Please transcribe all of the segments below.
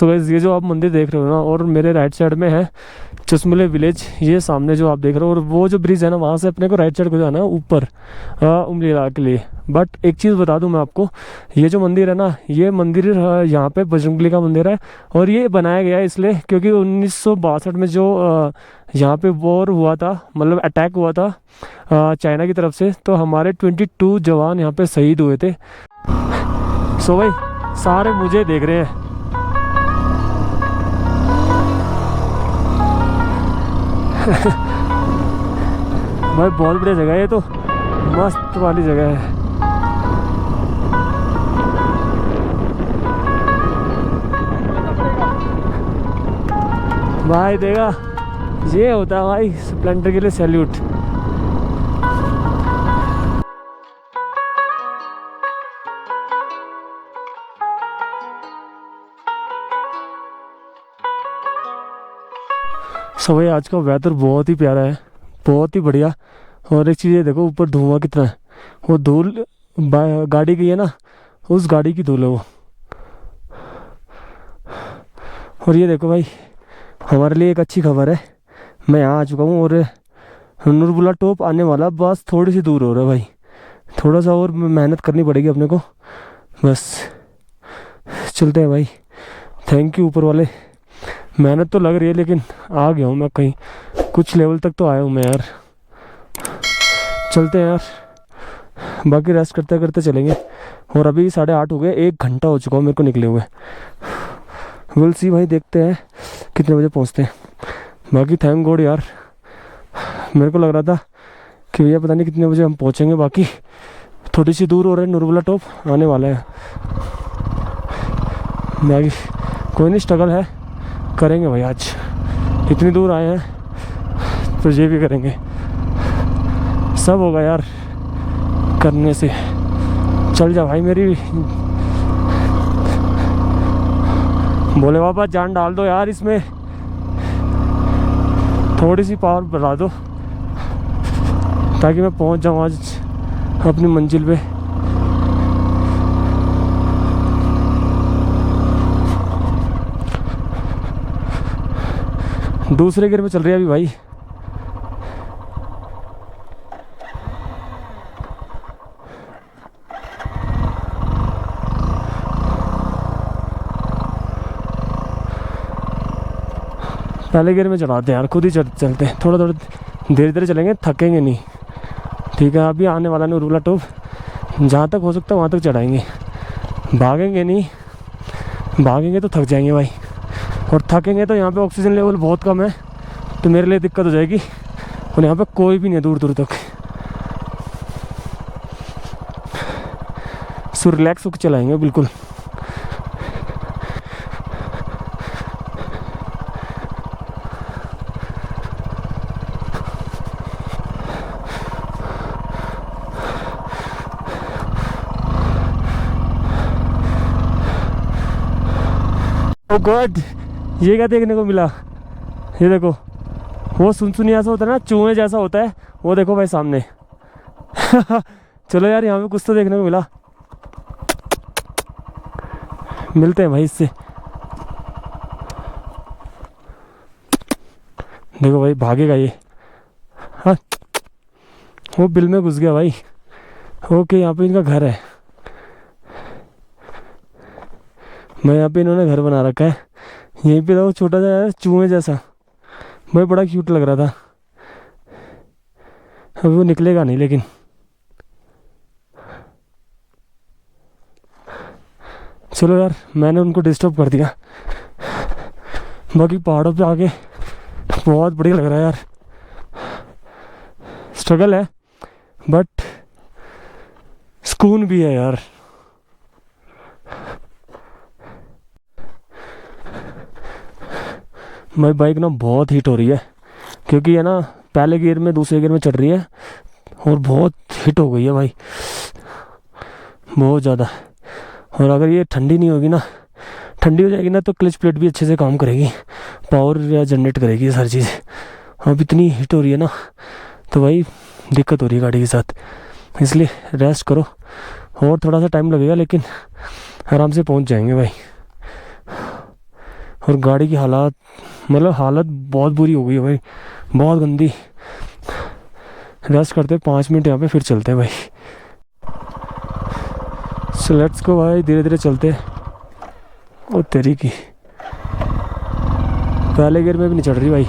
So guys ये जो आप मंदिर देख रहे हो ना, और मेरे राइट साइड में है चुसमुले विलेज, ये सामने जो आप देख रहे हो, और वो जो ब्रिज है ना, वहाँ से अपने को राइट साइड को जाना है ऊपर उमलीला के लिए। बट एक चीज़ बता दूं मैं आपको, ये जो मंदिर है ना, ये मंदिर यहाँ पे बजरंगबली का मंदिर है, और ये बनाया गया है इसलिए क्योंकि 1962 में जो यहाँ पे वॉर हुआ था, मतलब अटैक हुआ था चाइना की तरफ से, तो हमारे 22 जवान यहाँ पे शहीद हुए थे। सो भाई सारे मुझे देख रहे हैं। भाई बहुत बढ़िया जगह है ये तो, मस्त वाली जगह है। भाई देखा, ये होता है भाई स्प्लेंडर के लिए सैल्यूट। सो भाई आज का वेदर बहुत ही प्यारा है, बहुत ही बढ़िया। और एक चीज़ ये देखो, ऊपर धुआं कितना है, वो धूल गाड़ी की है ना, उस गाड़ी की धूल है वो। और ये देखो भाई, हमारे लिए एक अच्छी खबर है, मैं यहाँ आ चुका हूँ और नुरबुला टॉप आने वाला, बस थोड़ी सी दूर हो रहा है भाई, थोड़ा सा और मेहनत करनी पड़ेगी अपने को, बस चलते हैं भाई। थैंक यू ऊपर वाले, मेहनत तो लग रही है लेकिन आ गया हूँ मैं, कहीं कुछ लेवल तक तो आया हूँ मैं यार। चलते हैं यार, बाकी रेस्ट करते करते चलेंगे। और अभी 8:30 हो गए, 1 घंटा हो चुका हूँ मेरे को निकले हुए। विल सी भाई, देखते हैं कितने बजे पहुँचते हैं। बाकी थैंक गॉड यार, मेरे को लग रहा था कि भैया पता नहीं कितने बजे हम पहुँचेंगे। बाकी थोड़ी सी दूर हो रहा है, नुरबुला टॉप आने वाला है। बाकी कोई नहीं, स्ट्रगल है, करेंगे भाई। आज इतनी दूर आए हैं तो ये भी करेंगे, सब होगा यार करने से। चल जा भाई मेरी, बोले बाबा जान डाल दो यार इसमें, थोड़ी सी पावर बढ़ा दो ताकि मैं पहुंच जाऊं आज अपनी मंजिल पे। दूसरे गियर में चल रही है अभी भाई। पहले गियर में चढ़ाते हैं यार, खुद ही चलते हैं, थोड़ा थोड़ा धीरे धीरे चलेंगे, थकेंगे नहीं। ठीक है, अभी आने वाला नुरबुला टॉप, जहाँ तक हो सकता है वहाँ तक चढ़ाएंगे, भागेंगे नहीं, भागेंगे तो थक जाएंगे भाई, और थकेंगे तो यहाँ पे ऑक्सीजन लेवल बहुत कम है, तो मेरे लिए दिक्कत हो जाएगी। और यहाँ पे कोई भी नहीं है दूर दूर तक, सो रिलैक्स होकर चलाएंगे बिल्कुल। ओ गॉड, ये क्या देखने को मिला? ये देखो, वो सुनसुनी ऐसा होता है ना, चूहे जैसा होता है वो, देखो भाई सामने। चलो यार, यहाँ पे कुछ तो देखने को मिला, मिलते हैं भाई इससे। देखो भाई भागेगा ये, हाँ वो बिल में घुस गया भाई। ओके, यहाँ पे इनका घर है, मैं यहाँ पे इन्होंने घर बना रखा है। यहीं पे था वो छोटा सा चूहे जैसा, भाई बड़ा क्यूट लग रहा था। अभी वो निकलेगा नहीं लेकिन। चलो यार, मैंने उनको डिस्टर्ब कर दिया। बाकी पहाड़ों पे आके बहुत बढ़िया लग रहा है यार, स्ट्रगल है बट सुकून भी है यार। मेरी बाइक ना बहुत हीट हो रही है, क्योंकि है ना पहले गियर में दूसरे गियर में चढ़ रही है, और बहुत हिट हो गई है भाई, बहुत ज़्यादा। और अगर ये ठंडी नहीं होगी ना, ठंडी हो जाएगी ना, तो क्लच प्लेट भी अच्छे से काम करेगी, पावर या जनरेट करेगी ये सारी चीज़। अब इतनी हीट हो रही है ना, तो भाई दिक्कत हो रही है गाड़ी के साथ, इसलिए रेस्ट करो। और थोड़ा सा टाइम लगेगा लेकिन आराम से पहुंच जाएंगे भाई। और गाड़ी की हालत मतलब हालत बहुत बुरी हो गई है भाई, बहुत गंदी। रेस्ट करते 5 मिनट यहाँ पे, फिर चलते हैं भाई। सो लेट्स गो भाई, धीरे धीरे चलते। ओ तेरी की, पहले गियर में भी नहीं चढ़ रही भाई।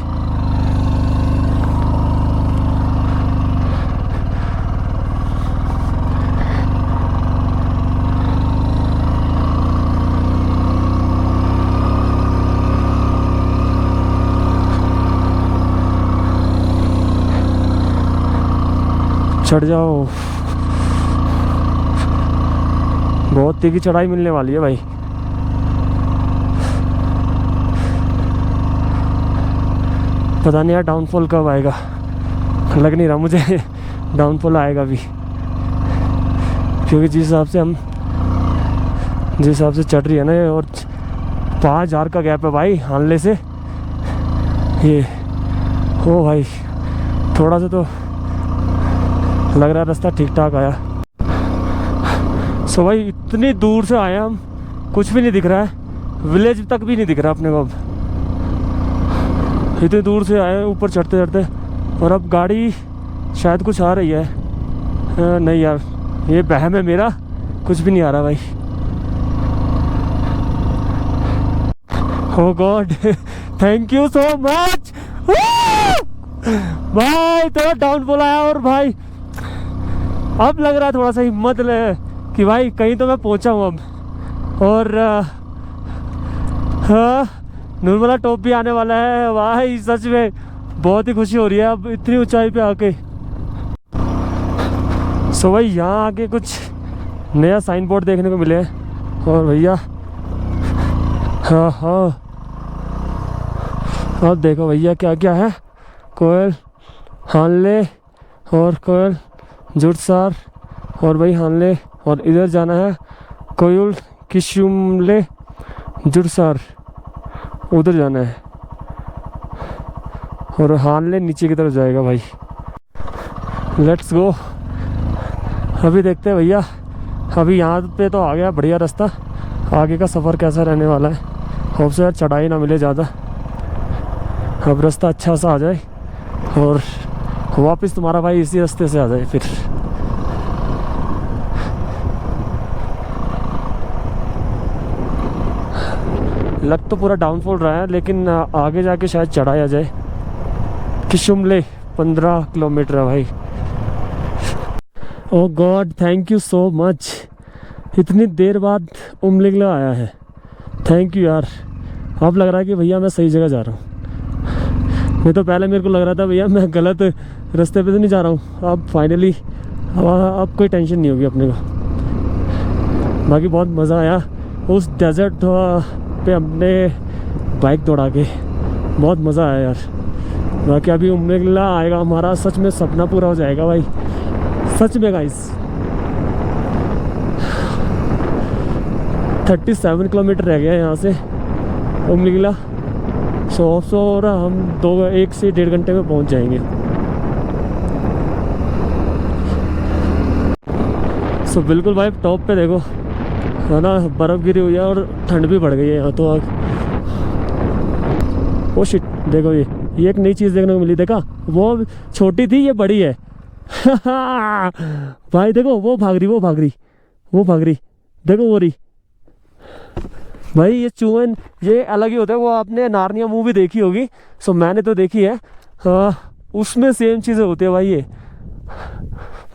चढ़ जाओ, बहुत तीखी चढ़ाई मिलने वाली है भाई। पता नहीं यार डाउनफॉल कब आएगा, लग नहीं रहा मुझे डाउनफॉल आएगा भी, क्योंकि जिस हिसाब से चढ़ रही है ना ये, और 5000 का गैप है भाई हानले से ये। हो भाई, थोड़ा सा तो लग रहा है रास्ता ठीक ठाक आया। सो भाई इतनी दूर से आए हम, कुछ भी नहीं दिख रहा है, विलेज तक भी नहीं दिख रहा अपने को। अब इतनी दूर से आए ऊपर चढ़ते चढ़ते, और अब गाड़ी शायद कुछ आ रही है। नहीं यार, ये बहम है मेरा, कुछ भी नहीं आ रहा भाई। Oh God, thank you so much भाई, तो डाउनफॉल आया। और भाई अब लग रहा है थोड़ा सा हिम्मत कि भाई कहीं तो मैं पहुंचा हूँ अब। और हाँ, नुरबला टॉप भी आने वाला है भाई, सच में बहुत ही खुशी हो रही है अब इतनी ऊंचाई पे आके। सो भाई यहाँ आके कुछ नया साइन बोर्ड देखने को मिले हैं। और भैया हाँ हाँ, अब देखो भैया क्या क्या है, कोयल, हानले और कोयल, जुड़सार और भाई हानले। और इधर जाना है कोयल, किशुमले, जुड़सार, उधर जाना है। और हानले नीचे की तरफ जाएगा भाई। लेट्स गो, अभी देखते हैं भैया। अभी यहाँ पे तो आ गया बढ़िया रास्ता, आगे का सफ़र कैसा रहने वाला है। होप से यार चढ़ाई ना मिले ज़्यादा, अब रास्ता अच्छा सा आ जाए और वापस तुम्हारा भाई इसी रास्ते से आ जाए फिर। लग तो पूरा डाउनफॉल रहा है, लेकिन आगे जाके शायद चढ़ाई आ जाए। किशुमले 15 किलोमीटर है भाई। Oh God, thank you so much, इतनी देर बाद उमलिंगला आया है, थैंक यू यार। अब लग रहा है कि भैया मैं सही जगह जा रहा हूँ। नहीं तो पहले मेरे को लग रहा था भैया मैं गलत रास्ते पे तो नहीं जा रहा हूँ। अब फाइनली अब कोई टेंशन नहीं होगी अपने को। बाकी बहुत मज़ा आया उस डेजर्ट पे अपने बाइक दौड़ा के, बहुत मज़ा आया यार। बाकी अभी उमलिंगला आएगा हमारा, सच में सपना पूरा हो जाएगा भाई, सच में गाइस। 37 किलोमीटर रह गया यहाँ से उमलिंगला। सो और हम 1 से 1.5 घंटे में पहुँच जाएंगे। सो बिल्कुल भाई टॉप पे देखो है ना, बर्फ़ गिरी हुई है और ठंड भी बढ़ गई है यहाँ तो आग। ओ शिट, देखो ये एक नई चीज़ देखने को मिली। देखा, वो छोटी थी, ये बड़ी है भाई देखो, वो भाग रही, देखो वो रही भाई। ये चूहन ये अलग ही होता है, वो आपने नार्निया मूवी देखी होगी। सो मैंने तो देखी है, उसमें सेम चीज़ें होती है भाई। ये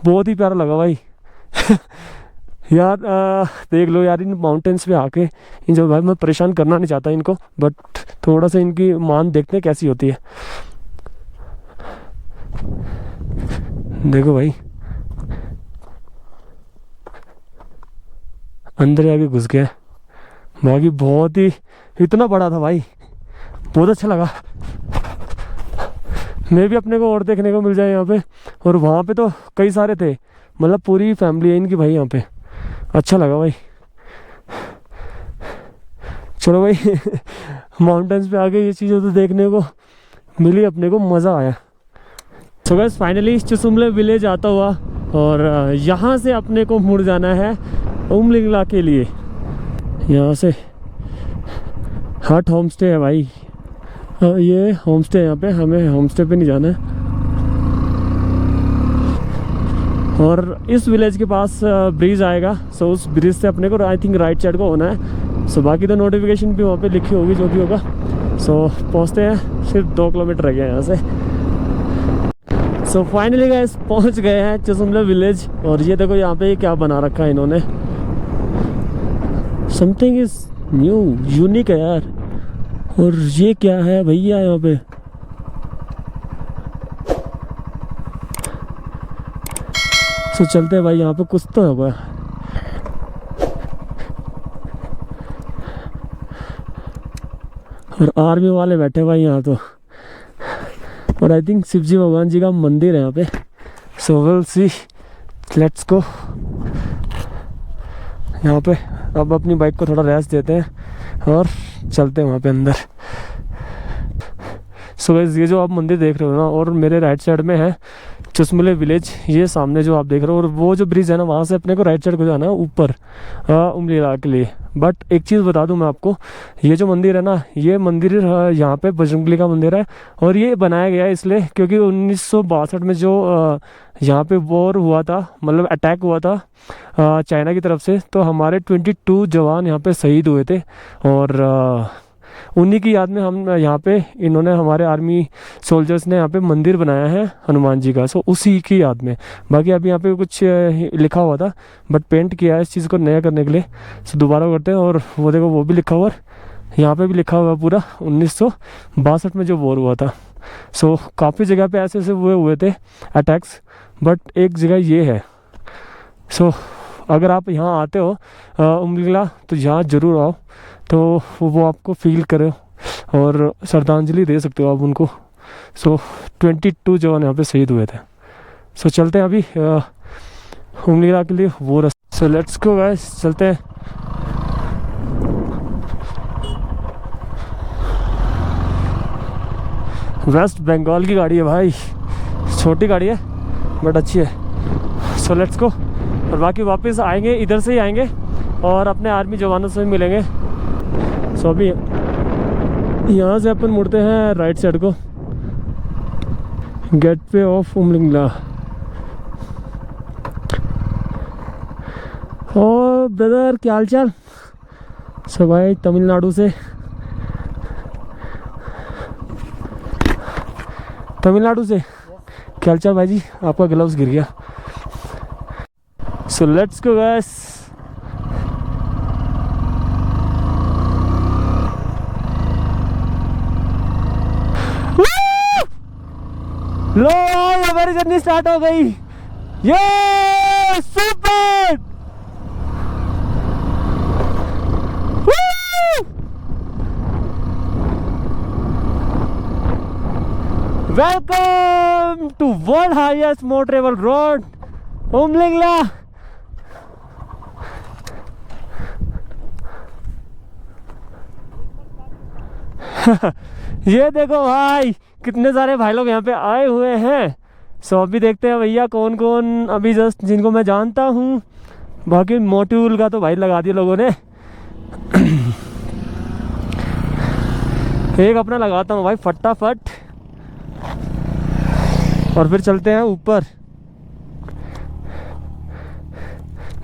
बहुत ही प्यारा लगा भाई यार। देख लो यार, इन माउंटेन्स पे आके इन जो भाई, मैं परेशान करना नहीं चाहता इनको, बट थोड़ा सा इनकी मान देखते हैं कैसी होती है। देखो भाई, अंदर आके घुस गया। बाकी बहुत ही इतना बड़ा था भाई, बहुत अच्छा लगा। मैं भी अपने को और देखने को मिल जाए यहाँ पे। और वहाँ पे तो कई सारे थे, मतलब पूरी फैमिली है इनकी भाई यहाँ पे। अच्छा लगा भाई। चलो भाई माउंटेन्स पे आके ये चीज़ें तो देखने को मिली, अपने को मज़ा आया। सो गाइस फाइनली चुसुमले विलेज आता हुआ, और यहाँ से अपने को मुड़ जाना है उमलिंगला के लिए। यहाँ से हट होम स्टे है भाई। ये होम स्टे है यहाँ पे, हमें होम स्टे पे नहीं जाना है। और इस विलेज के पास ब्रिज आएगा, सो उस ब्रिज से अपने को आई थिंक राइट साइड को होना है। सो बाकी तो नोटिफिकेशन भी वहाँ पे लिखी होगी जो भी होगा। सो पहुँचते हैं, सिर्फ 2 किलोमीटर रह गया यहाँ से। सो फाइनली गाइस पहुँच गए हैं चुसुमला विलेज। और ये देखो यहाँ पे क्या बना रखा है इन्होंने, समथिंग इज न्यू, यूनिक है यार। और ये क्या है भैया यहाँ पे, तो चलते हैं भाई, यहाँ पे कुछ तो होगा। और आर्मी वाले बैठे भाई यहाँ तो। और आई थिंक शिव जी भगवान जी का मंदिर है यहाँ पे। So will see, let's go. यहाँ पे अब अपनी बाइक को थोड़ा रेस्ट देते हैं और चलते हैं वहाँ पे अंदर। सो गाइस ये जो आप मंदिर देख रहे हो ना, और मेरे राइट साइड में है चुसमुले विलेज। ये सामने जो आप देख रहे हो, और वो जो ब्रिज है ना, वहाँ से अपने को राइट साइड को जाना है ऊपर उमलीला के लिए। बट एक चीज़ बता दूं मैं आपको, ये जो मंदिर है ना, ये मंदिर यहाँ पे बजरंगबली का मंदिर है। और ये बनाया गया है इसलिए क्योंकि 1962 में जो यहाँ पे वॉर हुआ था, मतलब अटैक हुआ था चाइना की तरफ से, तो हमारे 22 जवान यहाँ पे शहीद हुए थे। और उन्हीं की याद में हम यहाँ पे, इन्होंने हमारे आर्मी सोल्जर्स ने यहाँ पे मंदिर बनाया है हनुमान जी का। सो उसी की याद में। बाकी अभी यहाँ पे कुछ लिखा हुआ था, बट पेंट किया है इस चीज़ को नया करने के लिए। सो दोबारा करते हैं। और वो देखो वो भी लिखा हुआ है, यहाँ पे भी लिखा हुआ है पूरा 1962 में जो वॉर हुआ था। सो काफ़ी जगह पे ऐसे ऐसे हुए थे अटैक्स, बट एक जगह ये है। सो अगर आप यहाँ आते हो उमलीला, तो यहाँ ज़रूर आओ, तो वो आपको फील करो और श्रद्धांजलि दे सकते हो आप उनको। सो 22 जवान यहाँ पे शहीद हुए थे। सो चलते हैं अभी उमलीला के लिए वो रास्ता। सो लेट्स गो गाइस, चलते हैं। वेस्ट बंगाल की गाड़ी है भाई, छोटी गाड़ी है बट अच्छी है। So let's go. और बाकी वापस आएंगे, इधर से ही आएंगे और अपने आर्मी जवानों से मिलेंगे। सो अभी यहाँ से अपन मुड़ते हैं राइट साइड को, गेट वे ऑफ उमलिंगला। और ब्रदर क्या हाल चाल? सो भाई तमिलनाडु से, क्या हाल चाल भाई जी? आपका ग्लव्स गिर गया। So let's go guys. लो हमारी जर्नी स्टार्ट हो गई। ये super welcome to world highest motor travel road Umlingla. ये देखो भाई कितने सारे भाई लोग यहाँ पे आए हुए हैं। सो अभी देखते हैं भैया कौन कौन, अभी जस्ट जिनको मैं जानता हूँ। बाकी मोट्यूल का तो भाई लगा दिया लोगों ने। एक अपना लगाता हूँ भाई फटाफट, और फिर चलते हैं ऊपर।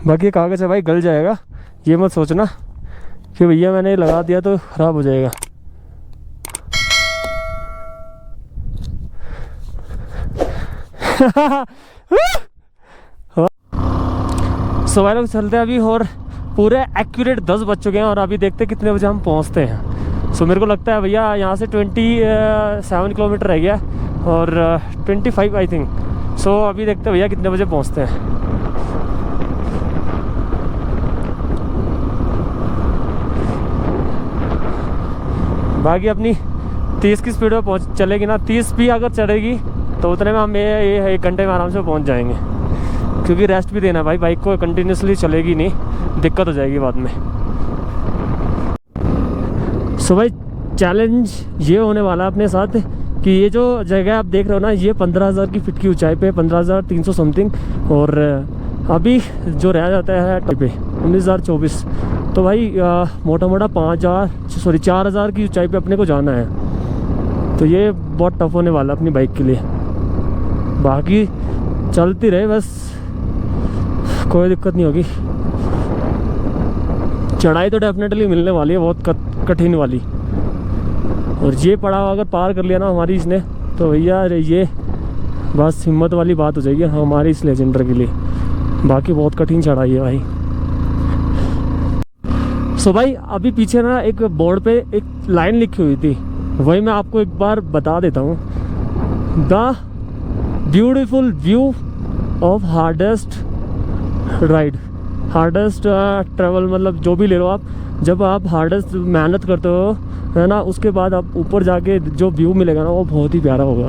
बाकी कागज़ है भाई, गल जाएगा, ये मत सोचना कि भैया मैंने लगा दिया तो ख़राब हो जाएगा। सो भाई लोग चलते हैं अभी, और पूरे एक्यूरेट 10 बज चुके हैं। और अभी देखते हैं कितने बजे हम पहुंचते हैं। सो मेरे को लगता है भैया यहाँ से 27 किलोमीटर रह गया, और 25 आई थिंक। सो अभी देखते हैं भैया कितने बजे पहुंचते हैं। बाकी अपनी 30 की स्पीड में चलेगी ना, 30 भी अगर चलेगी तो उतने में हम ये 1 घंटे में आराम से पहुंच जाएंगे। क्योंकि रेस्ट भी देना भाई, बाइक को कंटिन्यूसली चलेगी नहीं, दिक्कत हो जाएगी बाद में। सो भाई चैलेंज ये होने वाला अपने साथ कि ये जो जगह आप देख रहे हो ना, ये 15,000 की फीट की ऊंचाई पे, 15,300 समथिंग। और अभी जो रह जाता है पे 19,024, तो भाई मोटा मोटा 4,000 की ऊंचाई पे अपने को जाना है। तो ये बहुत टफ होने वाला अपनी बाइक के लिए। बाकी चलती रहे बस, कोई दिक्कत नहीं होगी। चढ़ाई तो डेफिनेटली मिलने वाली है, बहुत कठिन वाली। और ये पड़ाव अगर पार कर लिया ना हमारी इसने, तो भैया ये बस हिम्मत वाली बात हो जाएगी हमारी इस लेजेंडर के लिए। बाकी बहुत कठिन चढ़ाई है भाई। सो भाई अभी पीछे ना एक बोर्ड पे एक लाइन लिखी हुई थी, वही मैं आपको एक बार बता देता हूँ। The beautiful view of hardest ride, hardest travel, मतलब जो भी ले लो आप। जब आप हार्डेस्ट मेहनत करते हो है ना, उसके बाद आप ऊपर जाके जो व्यू मिलेगा ना, वो बहुत ही प्यारा होगा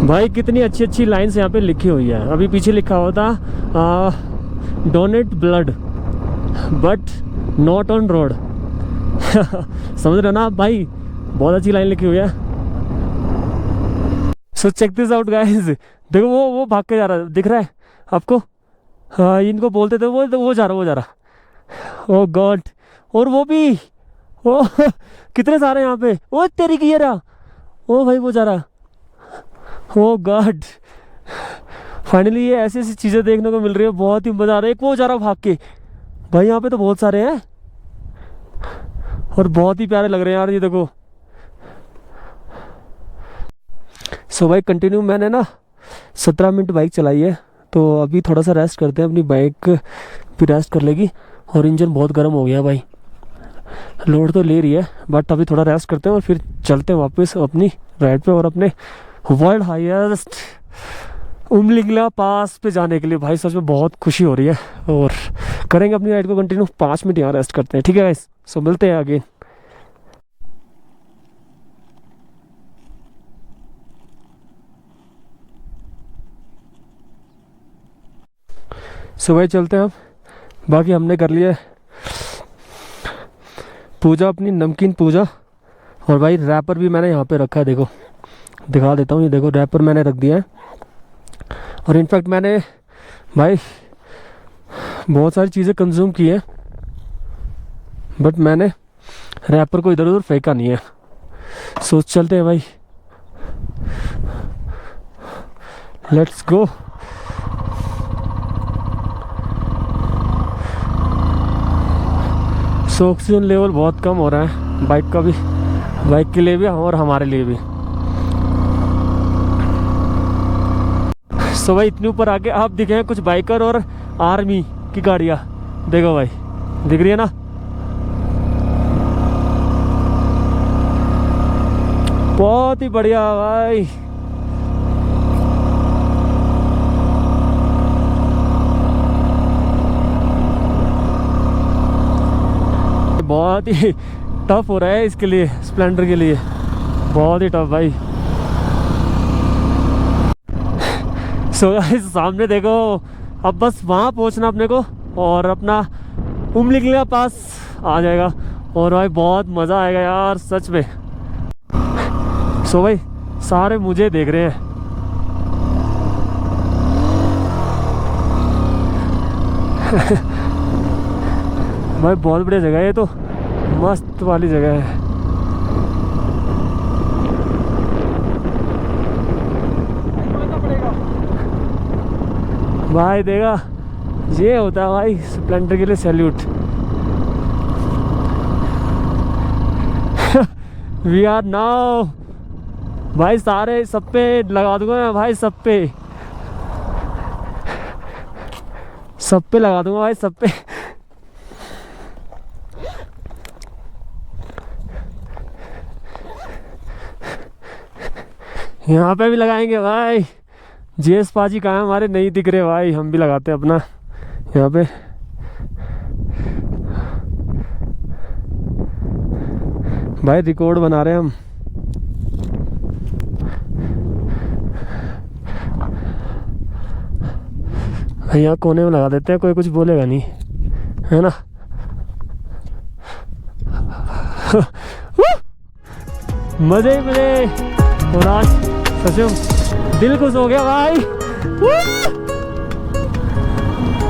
भाई। कितनी अच्छी अच्छी लाइन्स यहाँ पे लिखी हुई है। अभी पीछे लिखा हुआ था donate blood but not on road. समझ रहे हो ना आप भाई, बहुत अच्छी लाइन लिखी हुई है। So check this out guys, देखो वो भाग के जा रहा है, दिख रहा है आपको? हाँ, इनको बोलते थे वो जा रहा। ओ गॉड, और वो भी ओ कितने सारे यहाँ पे। ओ तेरी की ये रहा, ओ भाई वो जा रहा। ओ गॉड, फाइनली ये ऐसी ऐसी चीज़ें देखने को मिल रही है, बहुत ही मज़ा आ रहा है। एक वो जा रहा भाग के भाई, यहाँ पे तो बहुत सारे हैं और बहुत ही प्यारे लग रहे हैं यार, ये देखो। सो भाई कंटिन्यू मैंने ना 17 मिनट बाइक चलाई है, तो अभी थोड़ा सा रेस्ट करते हैं। अपनी बाइक भी रेस्ट कर लेगी और इंजन बहुत गर्म हो गया भाई, लोड तो ले रही है बट अभी थोड़ा रेस्ट करते हैं और फिर चलते हैं वापस अपनी राइड पे और अपने वर्ल्ड हाईएस्ट उमलिंगला पास पे जाने के लिए। भाई सच में बहुत खुशी हो रही है और करेंगे अपनी राइड को कंटिन्यू। 5 मिनट यहाँ रेस्ट करते हैं, ठीक है गाइस? सो मिलते हैं आगे। सुबह चलते हैं हम। बाकी हमने कर लिया पूजा, अपनी नमकीन पूजा। और भाई रैपर भी मैंने यहाँ पे रखा है, देखो दिखा देता हूँ। ये देखो रैपर मैंने रख दिया है। और इनफैक्ट मैंने भाई बहुत सारी चीज़ें कंज्यूम की है बट मैंने रैपर को इधर उधर फेंका नहीं है। सोच चलते हैं भाई, let's go. So oxygen level बहुत कम हो रहा है बाइक का भी, बाइक के लिए भी और हमारे लिए भी। सो भाई इतने ऊपर आके आप दिखे हैं कुछ बाइकर और आर्मी की गाड़ियाँ, देखो भाई दिख रही है ना, बहुत ही बढ़िया भाई। बहुत ही टफ हो रहा है इसके लिए, स्प्लेंडर के लिए बहुत ही टफ भाई। सो गाइस सामने देखो, अब बस वहाँ पहुँचना अपने को और अपना उमलिंगला पास आ जाएगा और भाई बहुत मज़ा आएगा यार सच में। सो भाई सारे मुझे देख रहे हैं। भाई बहुत बढ़िया जगह है ये तो, मस्त वाली जगह है। भाई देखा, ये होता है भाई स्प्लेंडर के लिए सैल्यूट। वी आर नाउ भाई, सारे सब पे लगा दूंगा मैं भाई, सब पे लगा दूंगा भाई, सब पे। यहाँ पे भी लगाएंगे भाई। जेएस पाजी कहाँ है हमारे, नहीं दिख रहे भाई, हम भी लगाते हैं अपना यहाँ पे। भाई रिकॉर्ड बना रहे हैं हम। यहाँ कोने में लगा देते हैं, कोई कुछ बोलेगा नहीं, है ना? मजे ही मजे। और आज सच में दिल खुश हो गया भाई।